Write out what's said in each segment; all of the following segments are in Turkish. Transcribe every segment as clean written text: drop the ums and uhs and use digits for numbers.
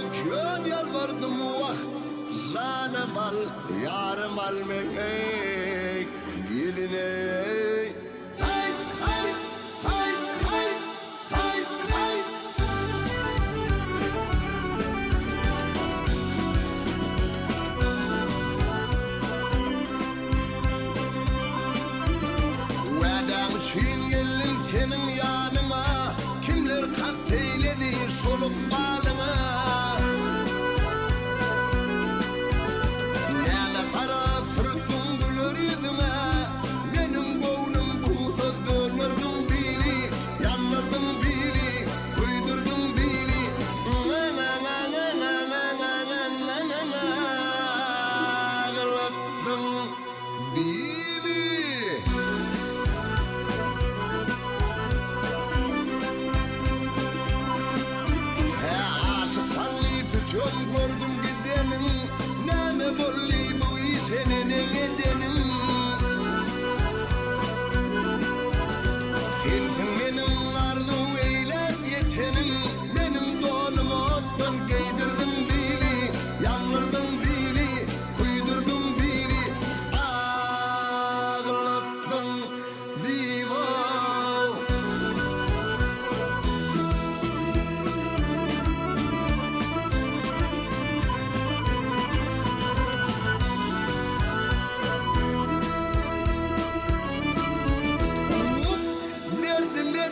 kön yalvardım vah. Canım al, yarım al mekek geline. Hay hay hay hay hay hay. Vedam için geldim senin yanıma. Kimler kasteyledi soluk balıma. Nene kara sırtın gülür yüzüme. Benim kovnum buğza dönürdüm bivi. Yanırdım bivi, kuydurdum bivi. Ağlattım bivi. Gördüm gidenin, neme bolli bu senin edenin. Sensin benim arzu eylep yetenin. Benim donumu ottan giydirdim bivi. Yanırdım bivi, kuydurdum bivi. Ağlattım bivo.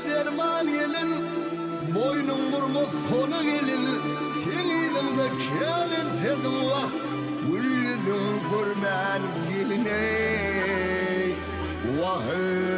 Derman gelin, boynum vurmuş sonu gelin. Sen idimde kelin tedim vah. Gül yüzün görmen gelin ey. Vah ey.